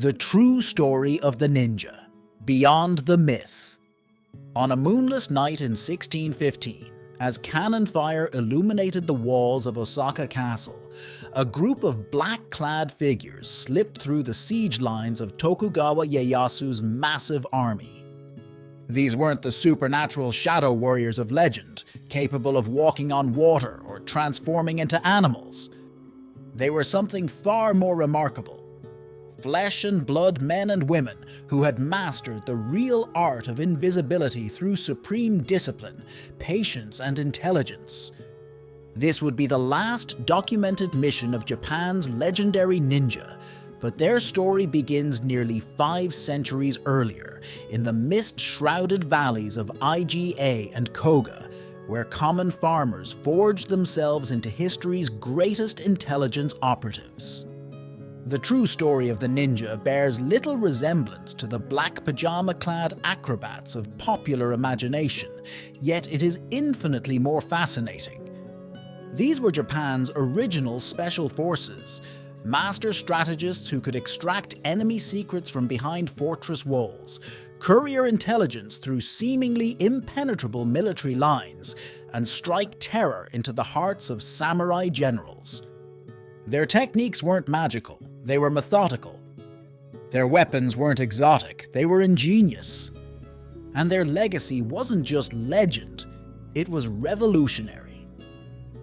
The true story of the ninja, beyond the myth. On a moonless night in 1615, as cannon fire illuminated the walls of Osaka Castle, a group of black-clad figures slipped through the siege lines of Tokugawa Ieyasu's massive army. These weren't the supernatural shadow warriors of legend, capable of walking on water or transforming into animals. They were something far more remarkable. Flesh and blood men and women who had mastered the real art of invisibility through supreme discipline, patience, and intelligence. This would be the last documented mission of Japan's legendary ninja, but their story begins nearly 5 centuries earlier in the mist-shrouded valleys of Iga and Koga, where common farmers forged themselves into history's greatest intelligence operatives. The true story of the ninja bears little resemblance to the black pajama-clad acrobats of popular imagination, yet it is infinitely more fascinating. These were Japan's original special forces, master strategists who could extract enemy secrets from behind fortress walls, courier intelligence through seemingly impenetrable military lines, and strike terror into the hearts of samurai generals. Their techniques weren't magical. They were methodical. Their weapons weren't exotic, they were ingenious. And their legacy wasn't just legend, it was revolutionary.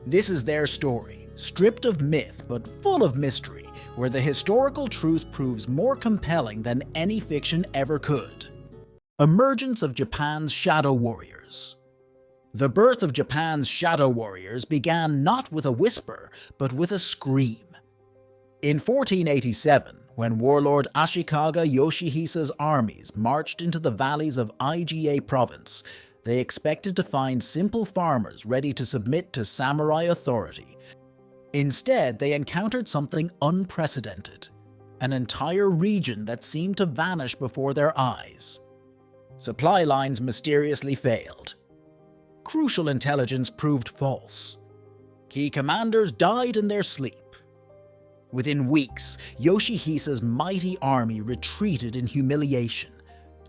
This is their story, stripped of myth but full of mystery, where the historical truth proves more compelling than any fiction ever could. Emergence of Japan's Shadow Warriors. The birth of Japan's Shadow Warriors began not with a whisper, but with a scream. In 1487, when warlord Ashikaga Yoshihisa's armies marched into the valleys of Iga province, they expected to find simple farmers ready to submit to samurai authority. Instead, they encountered something unprecedented, an entire region that seemed to vanish before their eyes. Supply lines mysteriously failed. Crucial intelligence proved false. Key commanders died in their sleep. Within weeks, Yoshihisa's mighty army retreated in humiliation,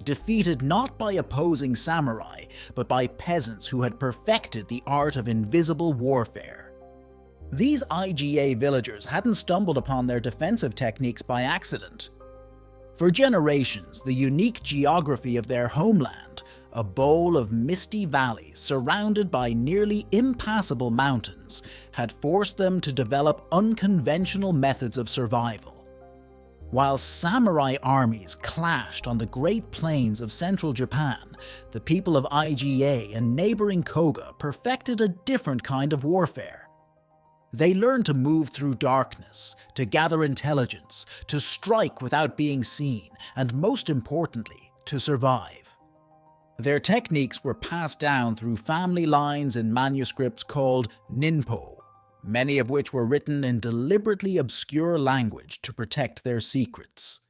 defeated not by opposing samurai, but by peasants who had perfected the art of invisible warfare. These Iga villagers hadn't stumbled upon their defensive techniques by accident. For generations, the unique geography of their homeland, a bowl of misty valleys surrounded by nearly impassable mountains, had forced them to develop unconventional methods of survival. While samurai armies clashed on the Great Plains of central Japan, the people of Iga and neighboring Koga perfected a different kind of warfare. They learned to move through darkness, to gather intelligence, to strike without being seen, and most importantly, to survive. Their techniques were passed down through family lines in manuscripts called ninpo, many of which were written in deliberately obscure language to protect their secrets.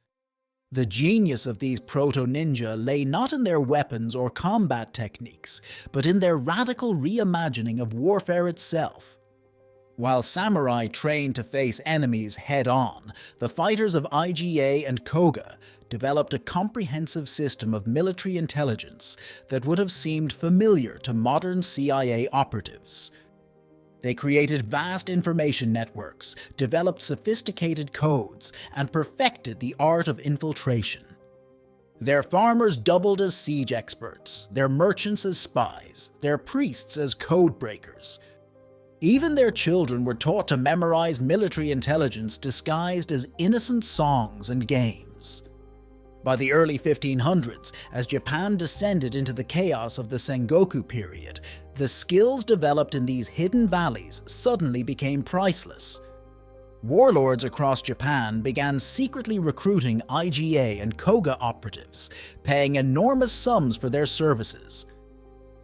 The genius of these proto-ninja lay not in their weapons or combat techniques, but in their radical reimagining of warfare itself. While samurai trained to face enemies head-on, the fighters of Iga and Koga developed a comprehensive system of military intelligence that would have seemed familiar to modern CIA operatives. They created vast information networks, developed sophisticated codes, and perfected the art of infiltration. Their farmers doubled as siege experts, their merchants as spies, their priests as code breakers. Even their children were taught to memorize military intelligence disguised as innocent songs and games. By the early 1500s, as Japan descended into the chaos of the Sengoku period, the skills developed in these hidden valleys suddenly became priceless. Warlords across Japan began secretly recruiting Iga and Koga operatives, paying enormous sums for their services.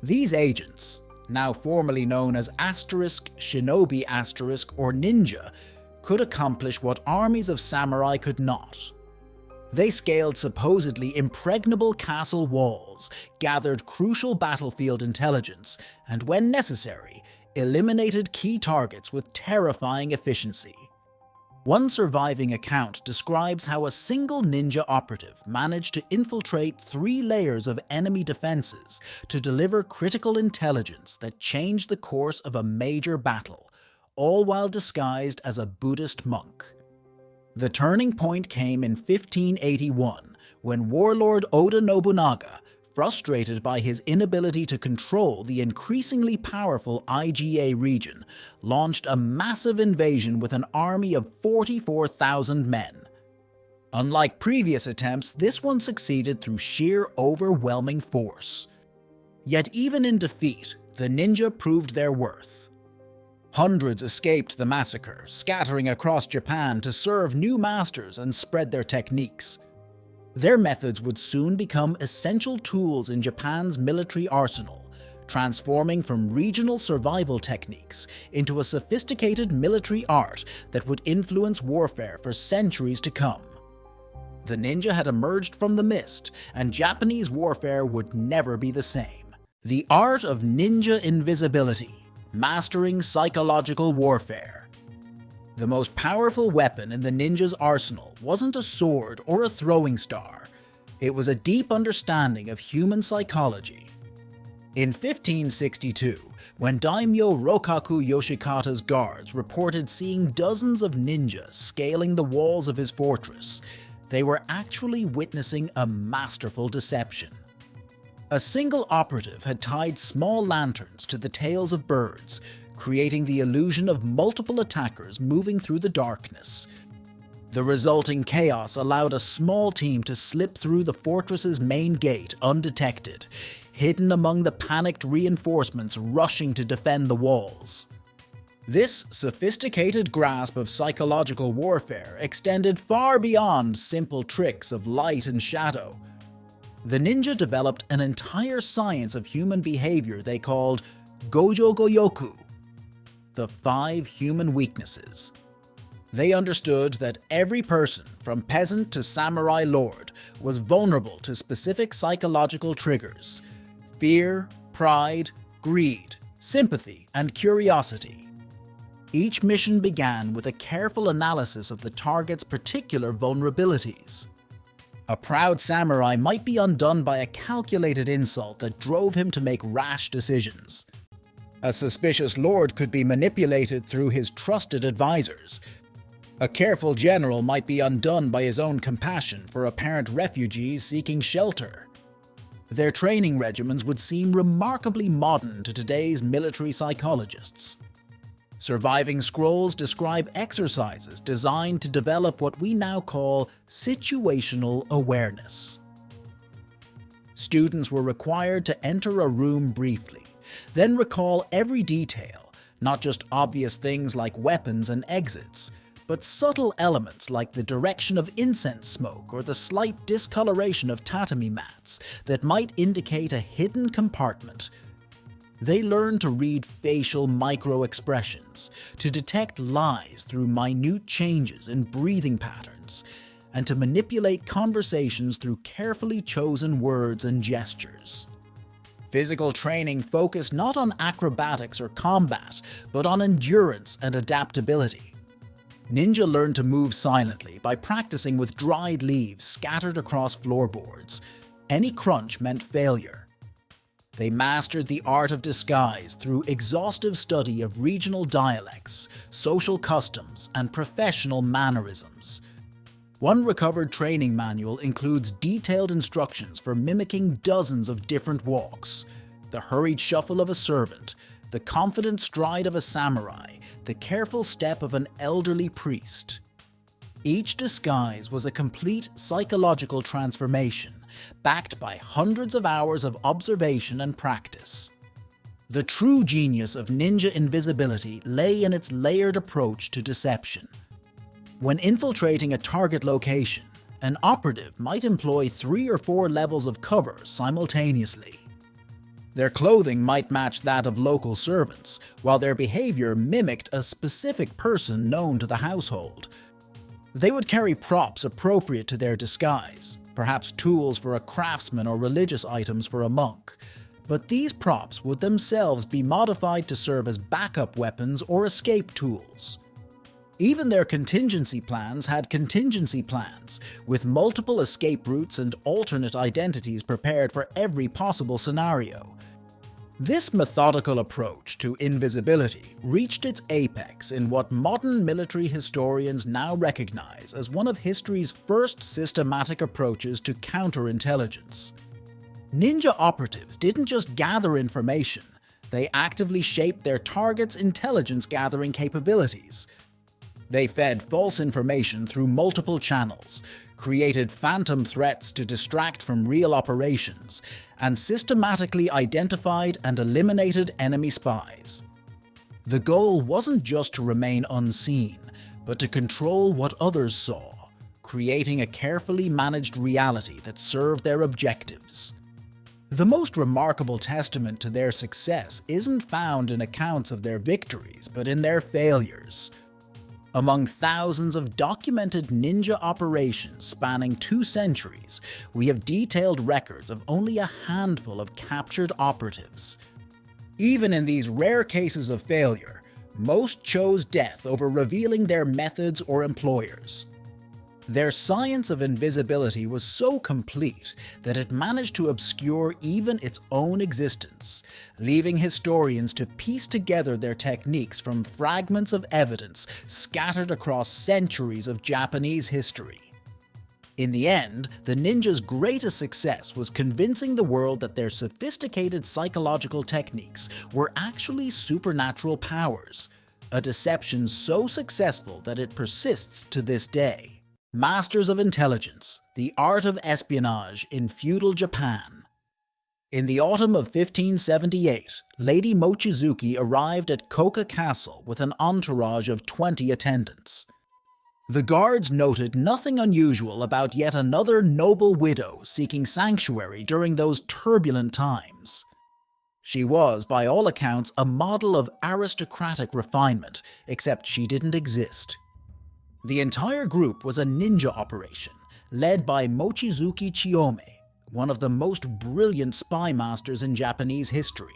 These agents, now formally known as shinobi or ninja, could accomplish what armies of samurai could not. They scaled supposedly impregnable castle walls, gathered crucial battlefield intelligence, and when necessary, eliminated key targets with terrifying efficiency. One surviving account describes how a single ninja operative managed to infiltrate 3 layers of enemy defenses to deliver critical intelligence that changed the course of a major battle, all while disguised as a Buddhist monk. The turning point came in 1581, when warlord Oda Nobunaga, frustrated by his inability to control the increasingly powerful IGA region, launched a massive invasion with an army of 44,000 men. Unlike previous attempts, this one succeeded through sheer overwhelming force. Yet even in defeat, the ninja proved their worth. Hundreds escaped the massacre, scattering across Japan to serve new masters and spread their techniques. Their methods would soon become essential tools in Japan's military arsenal, transforming from regional survival techniques into a sophisticated military art that would influence warfare for centuries to come. The ninja had emerged from the mist, and Japanese warfare would never be the same. The art of ninja invisibility, mastering psychological warfare. The most powerful weapon in the ninja's arsenal wasn't a sword or a throwing star. It was a deep understanding of human psychology. In 1562, when daimyo Rokaku Yoshikata's guards reported seeing dozens of ninjas scaling the walls of his fortress, they were actually witnessing a masterful deception. A single operative had tied small lanterns to the tails of birds, creating the illusion of multiple attackers moving through the darkness. The resulting chaos allowed a small team to slip through the fortress's main gate undetected, hidden among the panicked reinforcements rushing to defend the walls. This sophisticated grasp of psychological warfare extended far beyond simple tricks of light and shadow. The ninja developed an entire science of human behavior they called Gojo Goyoku, the 5 human weaknesses. They understood that every person, from peasant to samurai lord, was vulnerable to specific psychological triggers: fear, pride, greed, sympathy, and curiosity. Each mission began with a careful analysis of the target's particular vulnerabilities. A proud samurai might be undone by a calculated insult that drove him to make rash decisions. A suspicious lord could be manipulated through his trusted advisors. A careful general might be undone by his own compassion for apparent refugees seeking shelter. Their training regimens would seem remarkably modern to today's military psychologists. Surviving scrolls describe exercises designed to develop what we now call situational awareness. Students were required to enter a room briefly, then recall every detail, not just obvious things like weapons and exits, but subtle elements like the direction of incense smoke or the slight discoloration of tatami mats that might indicate a hidden compartment. They learned to read facial micro-expressions, to detect lies through minute changes in breathing patterns, and to manipulate conversations through carefully chosen words and gestures. Physical training focused not on acrobatics or combat, but on endurance and adaptability. Ninja learned to move silently by practicing with dried leaves scattered across floorboards. Any crunch meant failure. They mastered the art of disguise through exhaustive study of regional dialects, social customs, and professional mannerisms. One recovered training manual includes detailed instructions for mimicking dozens of different walks: the hurried shuffle of a servant, the confident stride of a samurai, the careful step of an elderly priest. Each disguise was a complete psychological transformation, backed by hundreds of hours of observation and practice. The true genius of ninja invisibility lay in its layered approach to deception. When infiltrating a target location, an operative might employ 3 or 4 levels of cover simultaneously. Their clothing might match that of local servants, while their behavior mimicked a specific person known to the household. They would carry props appropriate to their disguise, perhaps tools for a craftsman or religious items for a monk, but these props would themselves be modified to serve as backup weapons or escape tools. Even their contingency plans had contingency plans, with multiple escape routes and alternate identities prepared for every possible scenario. This methodical approach to invisibility reached its apex in what modern military historians now recognize as one of history's first systematic approaches to counterintelligence. Ninja operatives didn't just gather information, they actively shaped their targets' intelligence-gathering capabilities. They fed false information through multiple channels, created phantom threats to distract from real operations, and systematically identified and eliminated enemy spies. The goal wasn't just to remain unseen, but to control what others saw, creating a carefully managed reality that served their objectives. The most remarkable testament to their success isn't found in accounts of their victories, but in their failures. Among thousands of documented ninja operations spanning 2 centuries, we have detailed records of only a handful of captured operatives. Even in these rare cases of failure, most chose death over revealing their methods or employers. Their science of invisibility was so complete that it managed to obscure even its own existence, leaving historians to piece together their techniques from fragments of evidence scattered across centuries of Japanese history. In the end, the ninjas' greatest success was convincing the world that their sophisticated psychological techniques were actually supernatural powers, a deception so successful that it persists to this day. Masters of Intelligence, the Art of Espionage in Feudal Japan. In the autumn of 1578, Lady Mochizuki arrived at Koga Castle with an entourage of 20 attendants. The guards noted nothing unusual about yet another noble widow seeking sanctuary during those turbulent times. She was, by all accounts, a model of aristocratic refinement, except she didn't exist. The entire group was a ninja operation, led by Mochizuki Chiyome, one of the most brilliant spy masters in Japanese history.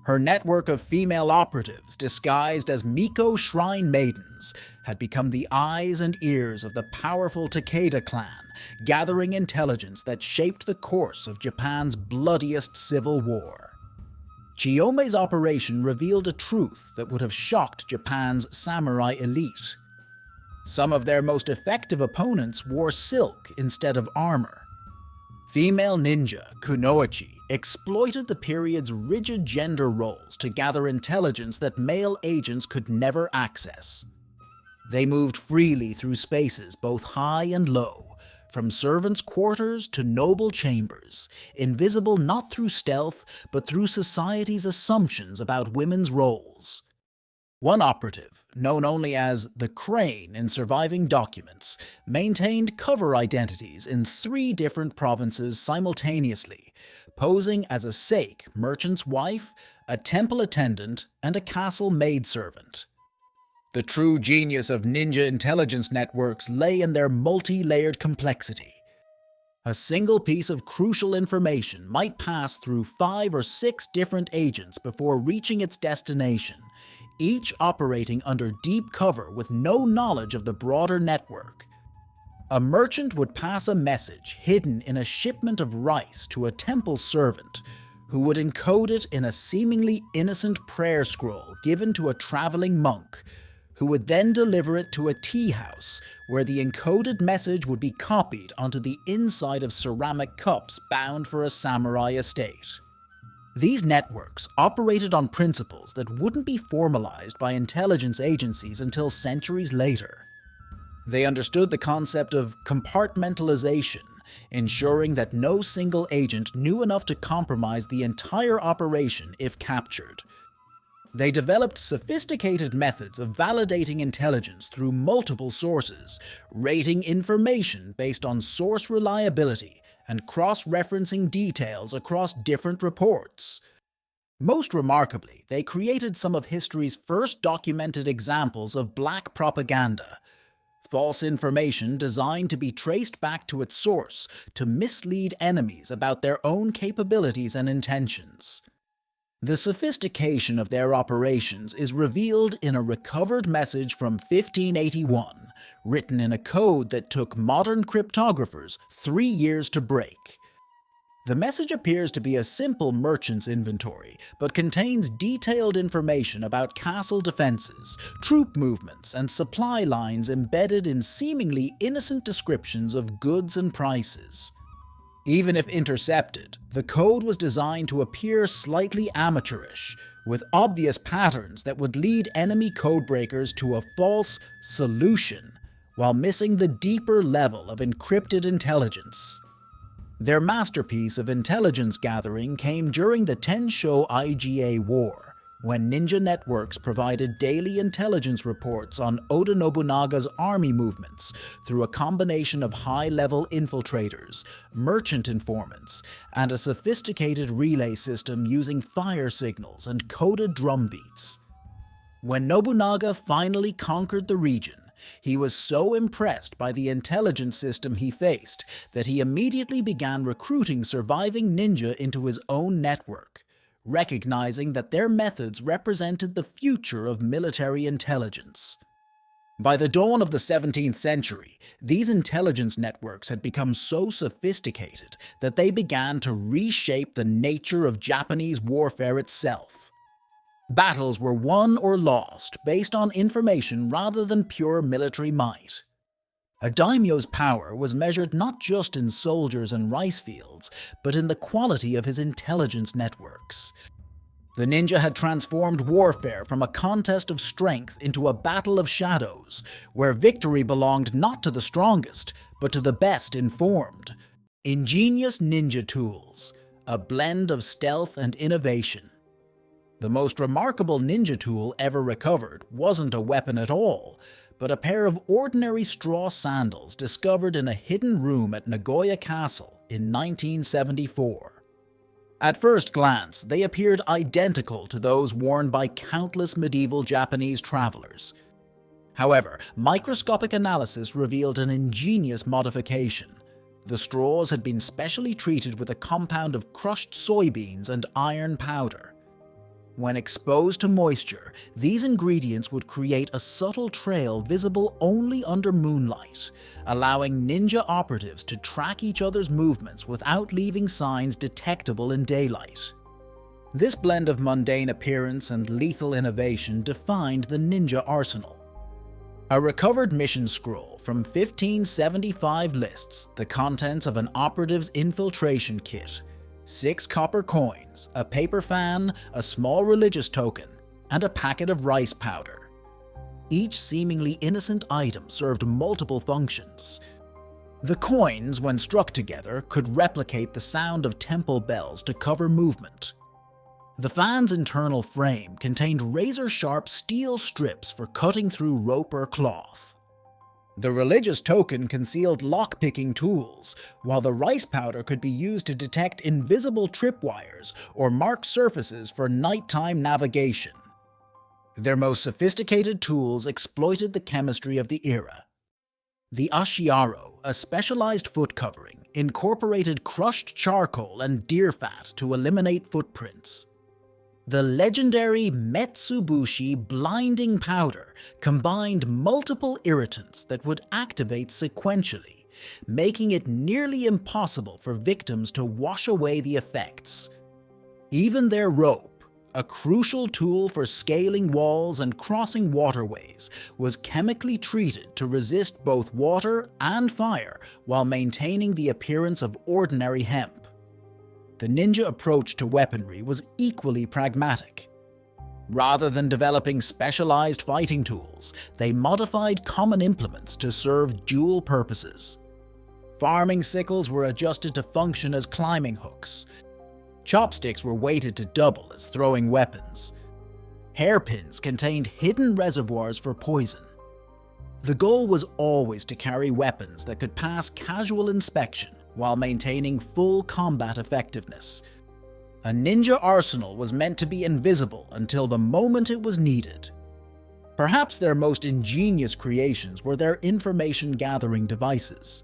Her network of female operatives, disguised as Miko shrine maidens, had become the eyes and ears of the powerful Takeda clan, gathering intelligence that shaped the course of Japan's bloodiest civil war. Chiyome's operation revealed a truth that would have shocked Japan's samurai elite. Some of their most effective opponents wore silk instead of armor. Female ninja, kunoichi, exploited the period's rigid gender roles to gather intelligence that male agents could never access. They moved freely through spaces both high and low, from servants' quarters to noble chambers, invisible not through stealth, but through society's assumptions about women's roles. One operative, known only as the Crane in surviving documents, maintained cover identities in 3 different provinces simultaneously, posing as a sake merchant's wife, a temple attendant, and a castle maidservant. The true genius of ninja intelligence networks lay in their multi-layered complexity. A single piece of crucial information might pass through 5 or 6 different agents before reaching its destination, each operating under deep cover with no knowledge of the broader network. A merchant would pass a message hidden in a shipment of rice to a temple servant, who would encode it in a seemingly innocent prayer scroll given to a traveling monk, who would then deliver it to a tea house, where the encoded message would be copied onto the inside of ceramic cups bound for a samurai estate. These networks operated on principles that wouldn't be formalized by intelligence agencies until centuries later. They understood the concept of compartmentalization, ensuring that no single agent knew enough to compromise the entire operation if captured. They developed sophisticated methods of validating intelligence through multiple sources, rating information based on source reliability, and cross-referencing details across different reports. Most remarkably, they created some of history's first documented examples of black propaganda, false information designed to be traced back to its source to mislead enemies about their own capabilities and intentions. The sophistication of their operations is revealed in a recovered message from 1581, written in a code that took modern cryptographers 3 years to break. The message appears to be a simple merchant's inventory, but contains detailed information about castle defenses, troop movements, and supply lines embedded in seemingly innocent descriptions of goods and prices. Even if intercepted, the code was designed to appear slightly amateurish, with obvious patterns that would lead enemy codebreakers to a false solution, while missing the deeper level of encrypted intelligence. Their masterpiece of intelligence gathering came during the Tensho IGA War, when ninja networks provided daily intelligence reports on Oda Nobunaga's army movements through a combination of high-level infiltrators, merchant informants, and a sophisticated relay system using fire signals and coded drumbeats. When Nobunaga finally conquered the region, he was so impressed by the intelligence system he faced that he immediately began recruiting surviving ninja into his own network, recognizing that their methods represented the future of military intelligence. By the dawn of the 17th century, these intelligence networks had become so sophisticated that they began to reshape the nature of Japanese warfare itself. Battles were won or lost based on information rather than pure military might. A daimyo's power was measured not just in soldiers and rice fields, but in the quality of his intelligence networks. The ninja had transformed warfare from a contest of strength into a battle of shadows, where victory belonged not to the strongest, but to the best informed. Ingenious ninja tools, a blend of stealth and innovation. The most remarkable ninja tool ever recovered wasn't a weapon at all, but a pair of ordinary straw sandals discovered in a hidden room at Nagoya Castle in 1974. At first glance, they appeared identical to those worn by countless medieval Japanese travelers. However, microscopic analysis revealed an ingenious modification. The straws had been specially treated with a compound of crushed soybeans and iron powder. When exposed to moisture, these ingredients would create a subtle trail visible only under moonlight, allowing ninja operatives to track each other's movements without leaving signs detectable in daylight. This blend of mundane appearance and lethal innovation defined the ninja arsenal. A recovered mission scroll from 1575 lists the contents of an operative's infiltration kit, 6 copper coins, a paper fan, a small religious token, and a packet of rice powder. Each seemingly innocent item served multiple functions. The coins, when struck together, could replicate the sound of temple bells to cover movement. The fan's internal frame contained razor-sharp steel strips for cutting through rope or cloth. The religious token concealed lock-picking tools, while the rice powder could be used to detect invisible tripwires or mark surfaces for nighttime navigation. Their most sophisticated tools exploited the chemistry of the era. The ashiaro, a specialized foot covering, incorporated crushed charcoal and deer fat to eliminate footprints. The legendary Metsubushi blinding powder combined multiple irritants that would activate sequentially, making it nearly impossible for victims to wash away the effects. Even their rope, a crucial tool for scaling walls and crossing waterways, was chemically treated to resist both water and fire while maintaining the appearance of ordinary hemp. The ninja approach to weaponry was equally pragmatic. Rather than developing specialized fighting tools, they modified common implements to serve dual purposes. Farming sickles were adjusted to function as climbing hooks. Chopsticks were weighted to double as throwing weapons. Hairpins contained hidden reservoirs for poison. The goal was always to carry weapons that could pass casual inspection while maintaining full combat effectiveness. A ninja arsenal was meant to be invisible until the moment it was needed. Perhaps their most ingenious creations were their information-gathering devices.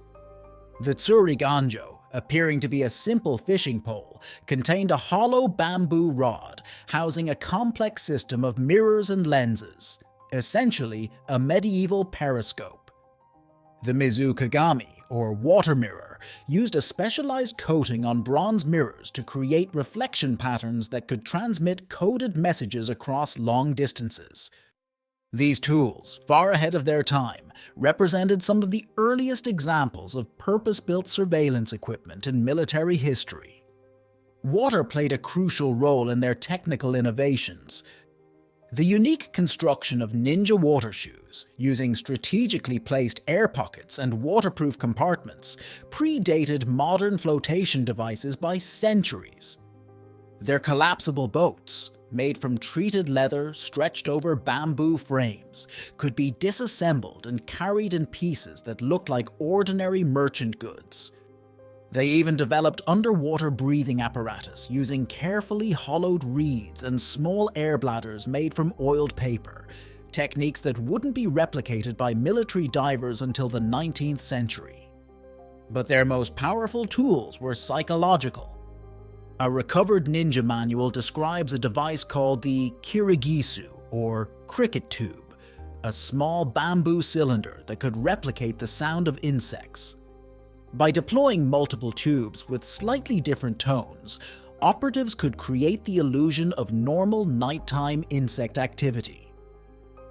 The tsuriganjo, appearing to be a simple fishing pole, contained a hollow bamboo rod housing a complex system of mirrors and lenses, essentially a medieval periscope. The Mizu Kagami, or water mirror, used a specialized coating on bronze mirrors to create reflection patterns that could transmit coded messages across long distances. These tools, far ahead of their time, represented some of the earliest examples of purpose-built surveillance equipment in military history. Water played a crucial role in their technical innovations. The unique construction of ninja water shoes, using strategically placed air pockets and waterproof compartments, predated modern flotation devices by centuries. Their collapsible boats, made from treated leather stretched over bamboo frames, could be disassembled and carried in pieces that looked like ordinary merchant goods. They even developed underwater breathing apparatus using carefully hollowed reeds and small air bladders made from oiled paper, techniques that wouldn't be replicated by military divers until the 19th century. But their most powerful tools were psychological. A recovered ninja manual describes a device called the kirigisu, or cricket tube, a small bamboo cylinder that could replicate the sound of insects. By deploying multiple tubes with slightly different tones, operatives could create the illusion of normal nighttime insect activity.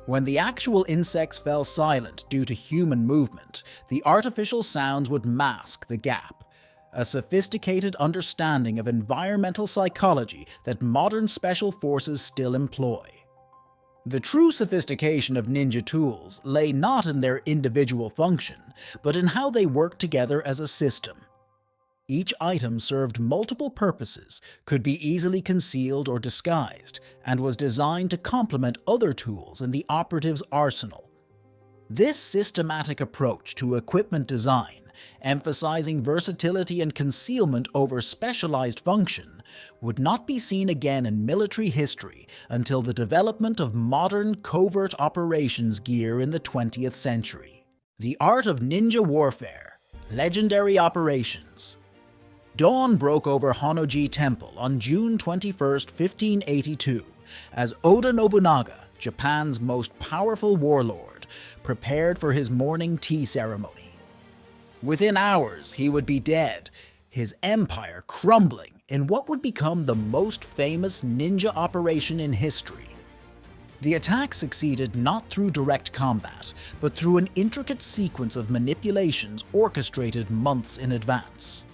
When the actual insects fell silent due to human movement, the artificial sounds would mask the gap, a sophisticated understanding of environmental psychology that modern special forces still employ. The true sophistication of ninja tools lay not in their individual function, but in how they worked together as a system. Each item served multiple purposes, could be easily concealed or disguised, and was designed to complement other tools in the operative's arsenal. This systematic approach to equipment design, emphasizing versatility and concealment over specialized function, would not be seen again in military history until the development of modern covert operations gear in the 20th century. The art of ninja warfare, legendary operations. Dawn broke over Honnoji Temple on June 21, 1582, as Oda Nobunaga, Japan's most powerful warlord, prepared for his morning tea ceremony. Within hours, he would be dead, his empire crumbling in what would become the most famous ninja operation in history. The attack succeeded not through direct combat, but through an intricate sequence of manipulations orchestrated months in advance.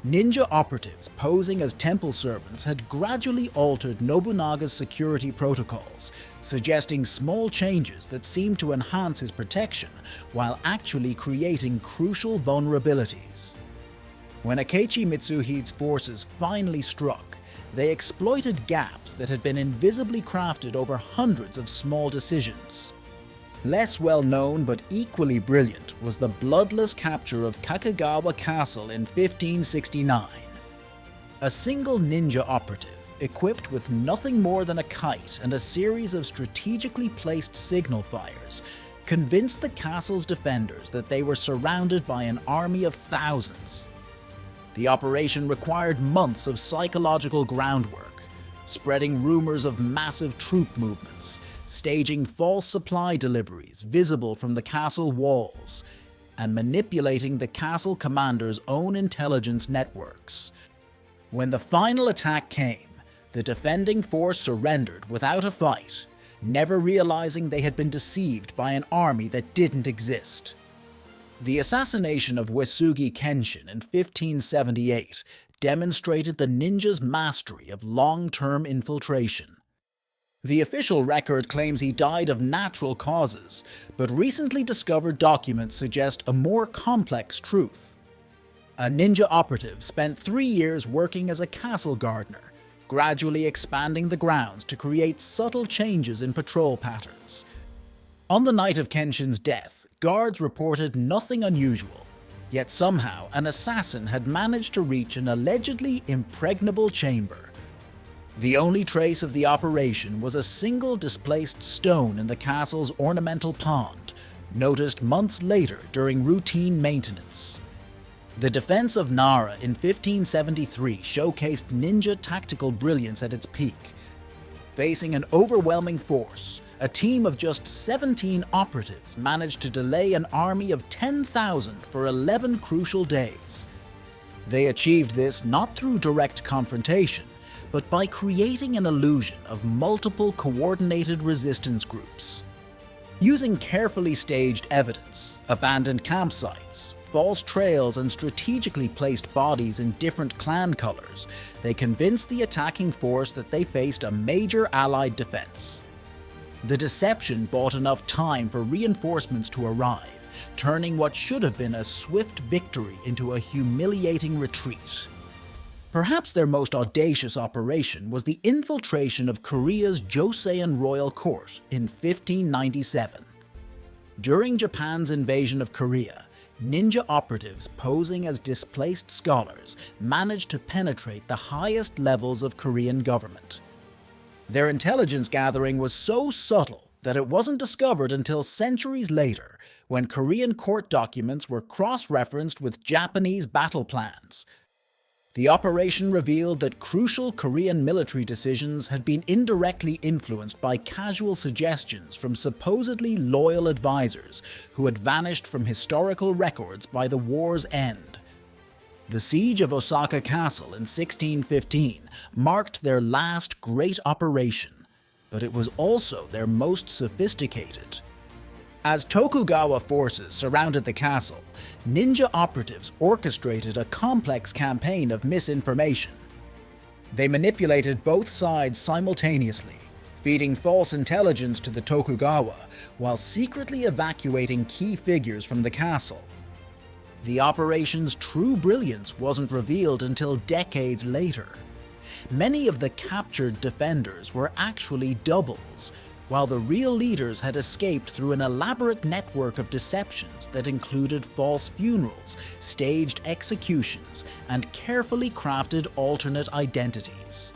Ninja operatives posing as temple servants had gradually altered Nobunaga's security protocols, suggesting small changes that seemed to enhance his protection while actually creating crucial vulnerabilities. When Akechi Mitsuhide's forces finally struck, they exploited gaps that had been invisibly crafted over hundreds of small decisions. Less well known but equally brilliant was the bloodless capture of Kakegawa Castle in 1569. A single ninja operative, equipped with nothing more than a kite and a series of strategically placed signal fires, convinced the castle's defenders that they were surrounded by an army of thousands. The operation required months of psychological groundwork, spreading rumors of massive troop movements, staging false supply deliveries visible from the castle walls, and manipulating the castle commander's own intelligence networks. When the final attack came, the defending force surrendered without a fight, never realizing they had been deceived by an army that didn't exist. The assassination of Uesugi Kenshin in 1578 demonstrated the ninja's mastery of long-term infiltration. The official record claims he died of natural causes, but recently discovered documents suggest a more complex truth. A ninja operative spent 3 years working as a castle gardener, gradually expanding the grounds to create subtle changes in patrol patterns. On the night of Kenshin's death, guards reported nothing unusual, yet somehow an assassin had managed to reach an allegedly impregnable chamber. The only trace of the operation was a single displaced stone in the castle's ornamental pond, noticed months later during routine maintenance. The defense of Nara in 1573 showcased ninja tactical brilliance at its peak. Facing an overwhelming force, a team of just 17 operatives managed to delay an army of 10,000 for 11 crucial days. They achieved this not through direct confrontation, but by creating an illusion of multiple coordinated resistance groups. Using carefully staged evidence, abandoned campsites, false trails, and strategically placed bodies in different clan colors, they convinced the attacking force that they faced a major allied defense. The deception bought enough time for reinforcements to arrive, turning what should have been a swift victory into a humiliating retreat. Perhaps their most audacious operation was the infiltration of Korea's Joseon royal court in 1597. During Japan's invasion of Korea, ninja operatives posing as displaced scholars managed to penetrate the highest levels of Korean government. Their intelligence gathering was so subtle that it wasn't discovered until centuries later, when Korean court documents were cross-referenced with Japanese battle plans. The operation revealed that crucial Korean military decisions had been indirectly influenced by casual suggestions from supposedly loyal advisors who had vanished from historical records by the war's end. The siege of Osaka Castle in 1615 marked their last great operation, but it was also their most sophisticated. As Tokugawa forces surrounded the castle, ninja operatives orchestrated a complex campaign of misinformation. They manipulated both sides simultaneously, feeding false intelligence to the Tokugawa while secretly evacuating key figures from the castle. The operation's true brilliance wasn't revealed until decades later. Many of the captured defenders were actually doubles, while the real leaders had escaped through an elaborate network of deceptions that included false funerals, staged executions, and carefully crafted alternate identities.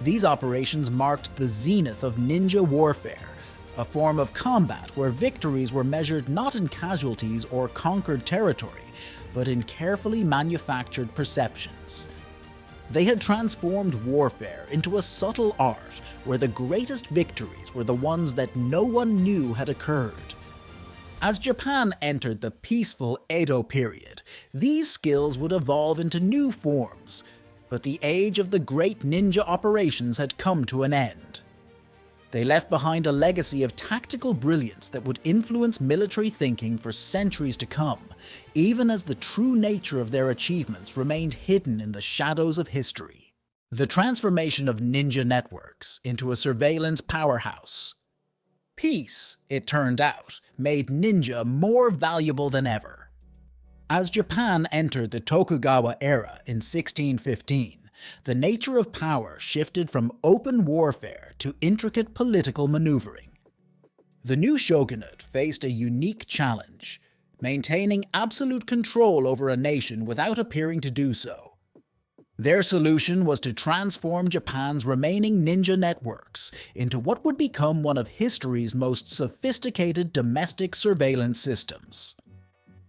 These operations marked the zenith of ninja warfare, a form of combat where victories were measured not in casualties or conquered territory, but in carefully manufactured perceptions. They had transformed warfare into a subtle art where the greatest victories were the ones that no one knew had occurred. As Japan entered the peaceful Edo period, these skills would evolve into new forms, but the age of the great ninja operations had come to an end. They left behind a legacy of tactical brilliance that would influence military thinking for centuries to come, even as the true nature of their achievements remained hidden in the shadows of history. The transformation of ninja networks into a surveillance powerhouse. Peace, it turned out, made ninja more valuable than ever. As Japan entered the Tokugawa era in 1615, the nature of power shifted from open warfare to intricate political maneuvering. The new shogunate faced a unique challenge, maintaining absolute control over a nation without appearing to do so. Their solution was to transform Japan's remaining ninja networks into what would become one of history's most sophisticated domestic surveillance systems.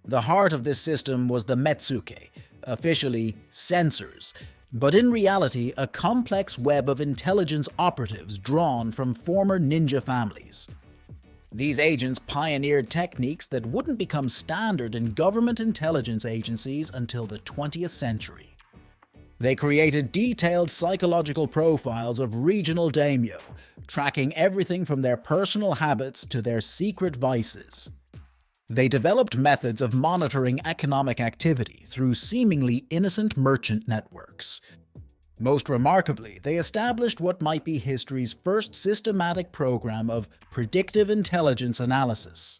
The heart of this system was the Metsuke, officially censors, but in reality a complex web of intelligence operatives drawn from former ninja families. These agents pioneered techniques that wouldn't become standard in government intelligence agencies until the 20th century. They created detailed psychological profiles of regional daimyo, tracking everything from their personal habits to their secret vices. They developed methods of monitoring economic activity through seemingly innocent merchant networks. Most remarkably, they established what might be history's first systematic program of predictive intelligence analysis.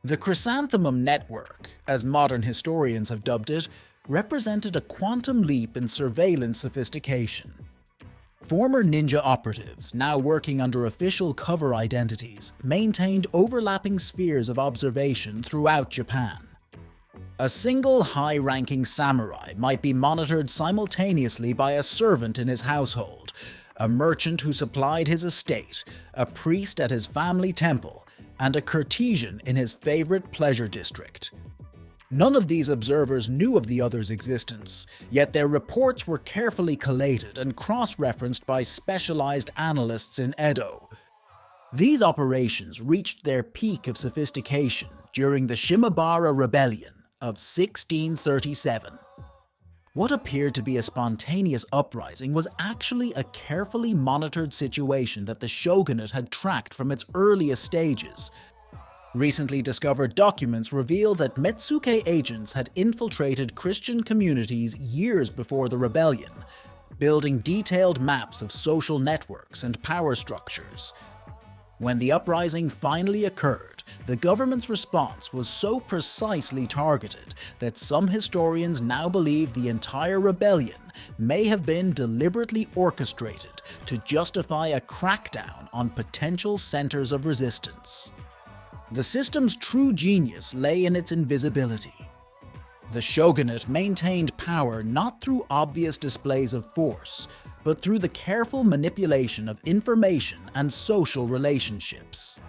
The Chrysanthemum Network, as modern historians have dubbed it, represented a quantum leap in surveillance sophistication. Former ninja operatives, now working under official cover identities, maintained overlapping spheres of observation throughout Japan. A single high-ranking samurai might be monitored simultaneously by a servant in his household, a merchant who supplied his estate, a priest at his family temple, and a courtesan in his favorite pleasure district. None of these observers knew of the other's existence, yet their reports were carefully collated and cross-referenced by specialized analysts in Edo. These operations reached their peak of sophistication during the Shimabara Rebellion of 1637. What appeared to be a spontaneous uprising was actually a carefully monitored situation that the shogunate had tracked from its earliest stages. Recently discovered documents reveal that Metsuke agents had infiltrated Christian communities years before the rebellion, building detailed maps of social networks and power structures. When the uprising finally occurred, the government's response was so precisely targeted that some historians now believe the entire rebellion may have been deliberately orchestrated to justify a crackdown on potential centers of resistance. The system's true genius lay in its invisibility. The shogunate maintained power not through obvious displays of force, but through the careful manipulation of information and social relationships.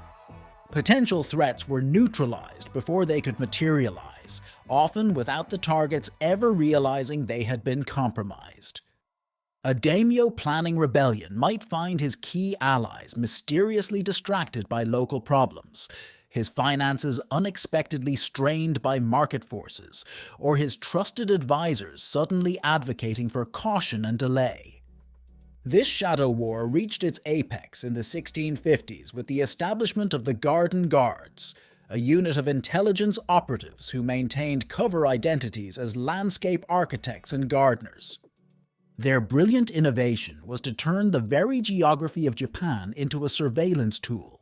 Potential threats were neutralized before they could materialize, often without the targets ever realizing they had been compromised. A daimyo planning rebellion might find his key allies mysteriously distracted by local problems, his finances unexpectedly strained by market forces, or his trusted advisors suddenly advocating for caution and delay. This shadow war reached its apex in the 1650s with the establishment of the Garden Guards, a unit of intelligence operatives who maintained cover identities as landscape architects and gardeners. Their brilliant innovation was to turn the very geography of Japan into a surveillance tool.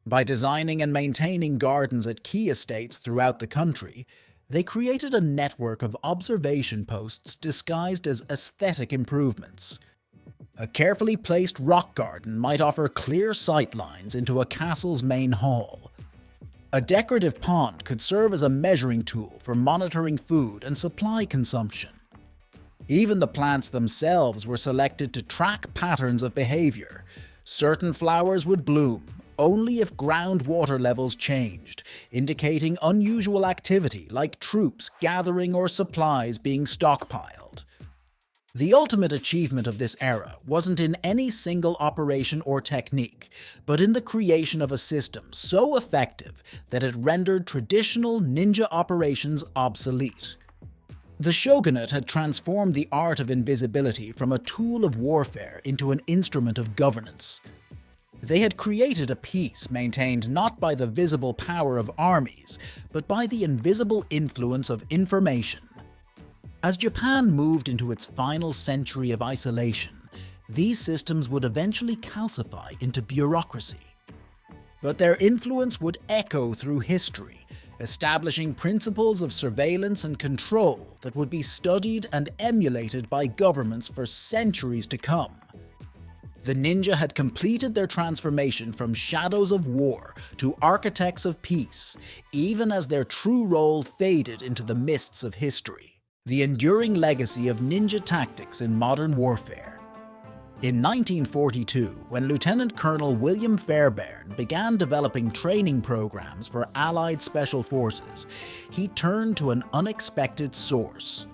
By designing and maintaining gardens at key estates throughout the country, they created a network of observation posts disguised as aesthetic improvements. A carefully placed rock garden might offer clear sight lines into a castle's main hall. A decorative pond could serve as a measuring tool for monitoring food and supply consumption. Even the plants themselves were selected to track patterns of behavior. Certain flowers would bloom only if groundwater levels changed, indicating unusual activity like troops gathering or supplies being stockpiled. The ultimate achievement of this era wasn't in any single operation or technique, but in the creation of a system so effective that it rendered traditional ninja operations obsolete. The shogunate had transformed the art of invisibility from a tool of warfare into an instrument of governance. They had created a peace maintained not by the visible power of armies, but by the invisible influence of information. As Japan moved into its final century of isolation, these systems would eventually calcify into bureaucracy. But their influence would echo through history, establishing principles of surveillance and control that would be studied and emulated by governments for centuries to come. The ninja had completed their transformation from shadows of war to architects of peace, even as their true role faded into the mists of history. The enduring legacy of ninja tactics in modern warfare. In 1942, when Lieutenant Colonel William Fairbairn began developing training programs for Allied Special Forces, he turned to an unexpected source: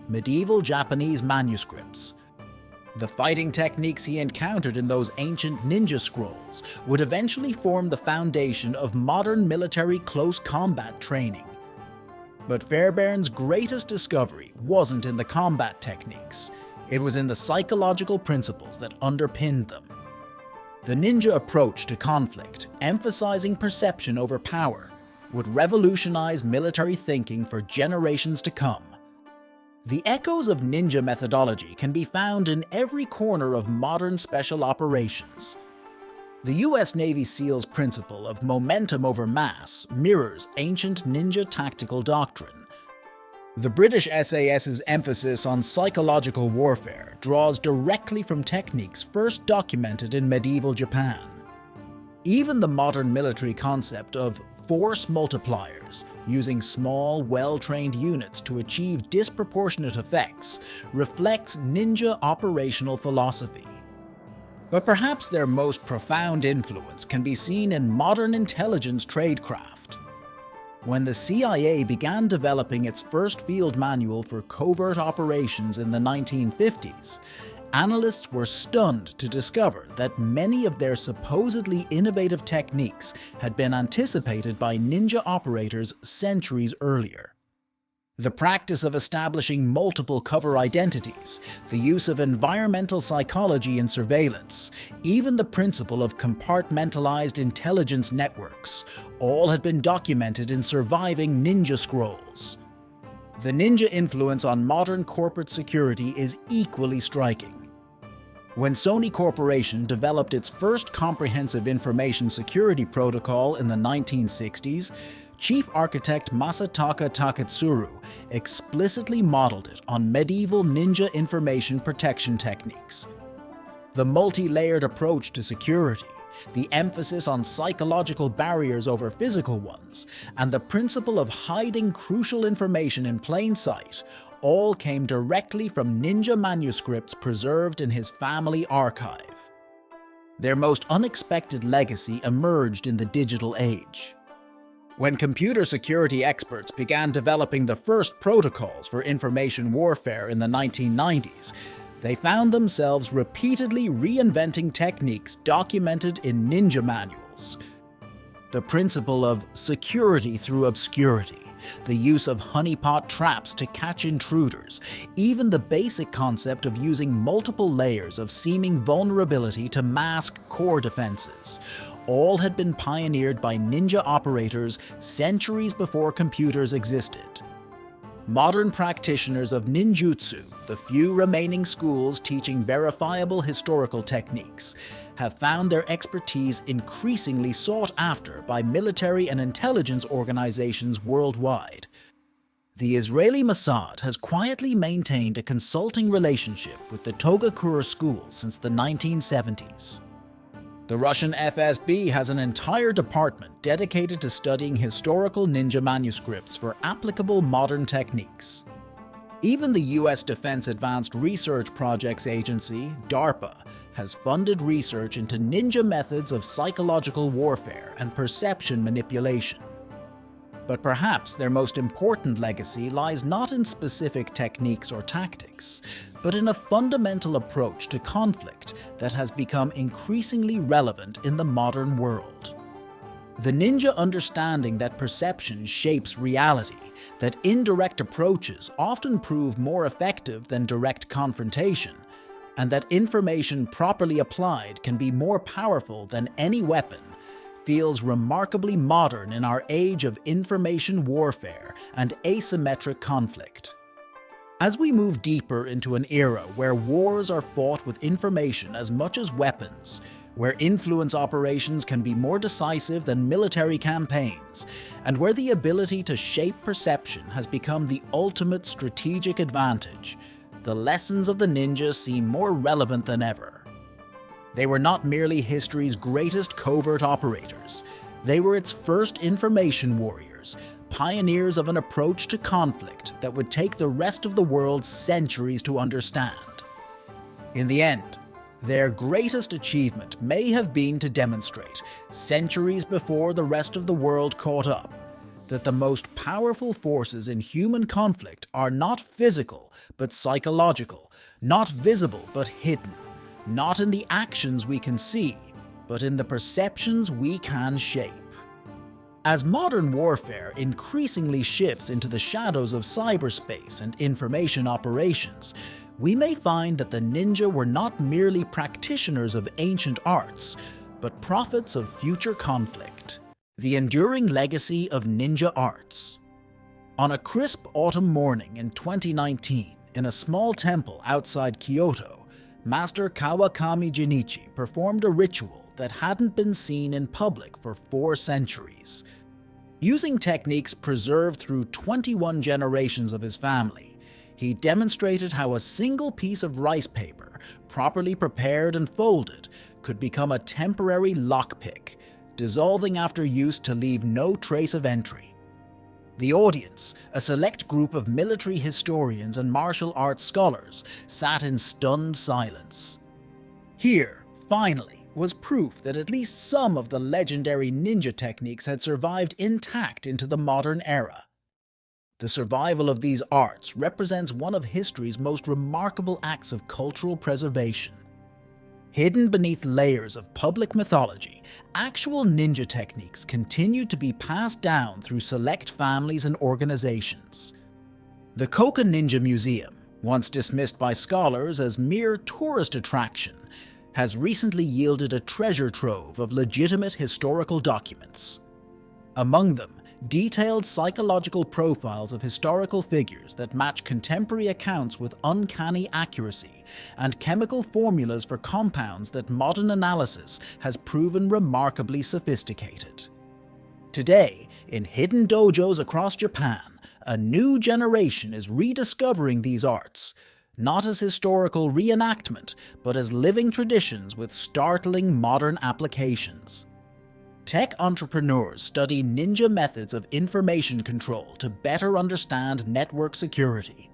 medieval Japanese manuscripts. The fighting techniques he encountered in those ancient ninja scrolls would eventually form the foundation of modern military close combat training. But Fairbairn's greatest discovery wasn't in the combat techniques. It was in the psychological principles that underpinned them. The ninja approach to conflict, emphasizing perception over power, would revolutionize military thinking for generations to come. The echoes of ninja methodology can be found in every corner of modern special operations. The US Navy SEALs principle of momentum over mass mirrors ancient ninja tactical doctrine. The British SAS's emphasis on psychological warfare draws directly from techniques first documented in medieval Japan. Even the modern military concept of force multipliers, using small, well-trained units to achieve disproportionate effects, reflects ninja operational philosophy. But perhaps their most profound influence can be seen in modern intelligence tradecraft. When the CIA began developing its first field manual for covert operations in the 1950s, analysts were stunned to discover that many of their supposedly innovative techniques had been anticipated by ninja operators centuries earlier. The practice of establishing multiple cover identities, the use of environmental psychology in surveillance, even the principle of compartmentalized intelligence networks, all had been documented in surviving ninja scrolls. The ninja influence on modern corporate security is equally striking. When Sony Corporation developed its first comprehensive information security protocol in the 1960s, Chief Architect Masataka Taketsuru explicitly modeled it on medieval ninja information protection techniques. The multi-layered approach to security, the emphasis on psychological barriers over physical ones, and the principle of hiding crucial information in plain sight all came directly from ninja manuscripts preserved in his family archive. Their most unexpected legacy emerged in the digital age. When computer security experts began developing the first protocols for information warfare in the 1990s, they found themselves repeatedly reinventing techniques documented in ninja manuals. The principle of security through obscurity, the use of honeypot traps to catch intruders, even the basic concept of using multiple layers of seeming vulnerability to mask core defenses, all had been pioneered by ninja operators centuries before computers existed. Modern practitioners of ninjutsu, the few remaining schools teaching verifiable historical techniques, have found their expertise increasingly sought after by military and intelligence organizations worldwide. The Israeli Mossad has quietly maintained a consulting relationship with the Tokugawa school since the 1970s. The Russian FSB has an entire department dedicated to studying historical ninja manuscripts for applicable modern techniques. Even the US Defense Advanced Research Projects Agency, DARPA, has funded research into ninja methods of psychological warfare and perception manipulation. But perhaps their most important legacy lies not in specific techniques or tactics, but in a fundamental approach to conflict that has become increasingly relevant in the modern world. The ninja understanding that perception shapes reality, that indirect approaches often prove more effective than direct confrontation, and that information properly applied can be more powerful than any weapon, feels remarkably modern in our age of information warfare and asymmetric conflict. As we move deeper into an era where wars are fought with information as much as weapons, where influence operations can be more decisive than military campaigns, and where the ability to shape perception has become the ultimate strategic advantage, the lessons of the ninja seem more relevant than ever. They were not merely history's greatest covert operators, they were its first information warriors, pioneers of an approach to conflict that would take the rest of the world centuries to understand. In the end, their greatest achievement may have been to demonstrate, centuries before the rest of the world caught up, that the most powerful forces in human conflict are not physical but psychological, not visible but hidden, not in the actions we can see, but in the perceptions we can shape. As modern warfare increasingly shifts into the shadows of cyberspace and information operations, we may find that the ninja were not merely practitioners of ancient arts, but prophets of future conflict. The enduring legacy of ninja arts. On a crisp autumn morning in 2019, in a small temple outside Kyoto, Master Kawakami Jinichi performed a ritual that hadn't been seen in public for 4 centuries. Using techniques preserved through 21 generations of his family, he demonstrated how a single piece of rice paper, properly prepared and folded, could become a temporary lockpick, dissolving after use to leave no trace of entry. The audience, a select group of military historians and martial arts scholars, sat in stunned silence. Here, finally, was proof that at least some of the legendary ninja techniques had survived intact into the modern era. The survival of these arts represents one of history's most remarkable acts of cultural preservation. Hidden beneath layers of public mythology, actual ninja techniques continue to be passed down through select families and organizations. The Koga Ninja Museum, once dismissed by scholars as mere tourist attraction, has recently yielded a treasure trove of legitimate historical documents. Among them, detailed psychological profiles of historical figures that match contemporary accounts with uncanny accuracy, and chemical formulas for compounds that modern analysis has proven remarkably sophisticated. Today, in hidden dojos across Japan, a new generation is rediscovering these arts, not as historical reenactment, but as living traditions with startling modern applications. Tech entrepreneurs study ninja methods of information control to better understand network security.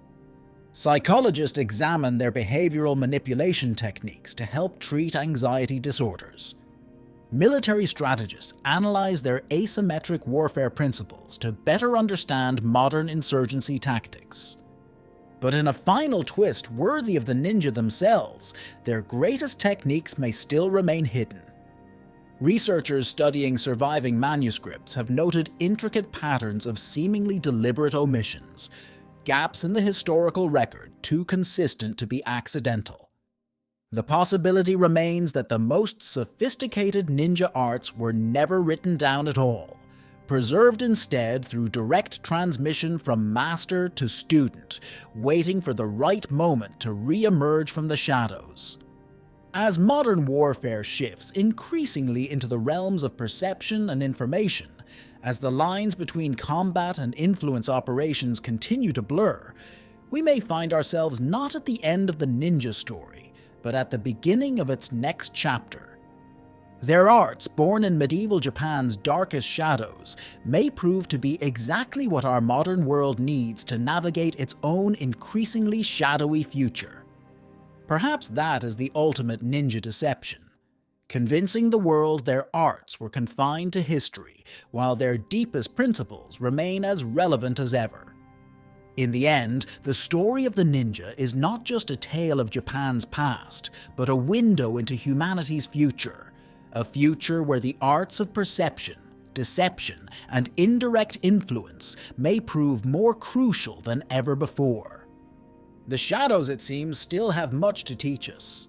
Psychologists examine their behavioral manipulation techniques to help treat anxiety disorders. Military strategists analyze their asymmetric warfare principles to better understand modern insurgency tactics. But in a final twist worthy of the ninja themselves, their greatest techniques may still remain hidden. Researchers studying surviving manuscripts have noted intricate patterns of seemingly deliberate omissions, gaps in the historical record too consistent to be accidental. The possibility remains that the most sophisticated ninja arts were never written down at all, preserved instead through direct transmission from master to student, waiting for the right moment to re-emerge from the shadows. As modern warfare shifts increasingly into the realms of perception and information, as the lines between combat and influence operations continue to blur, we may find ourselves not at the end of the ninja story, but at the beginning of its next chapter. Their arts, born in medieval Japan's darkest shadows, may prove to be exactly what our modern world needs to navigate its own increasingly shadowy future. Perhaps that is the ultimate ninja deception, convincing the world their arts were confined to history, while their deepest principles remain as relevant as ever. In the end, the story of the ninja is not just a tale of Japan's past, but a window into humanity's future, a future where the arts of perception, deception, and indirect influence may prove more crucial than ever before. The shadows, it seems, still have much to teach us.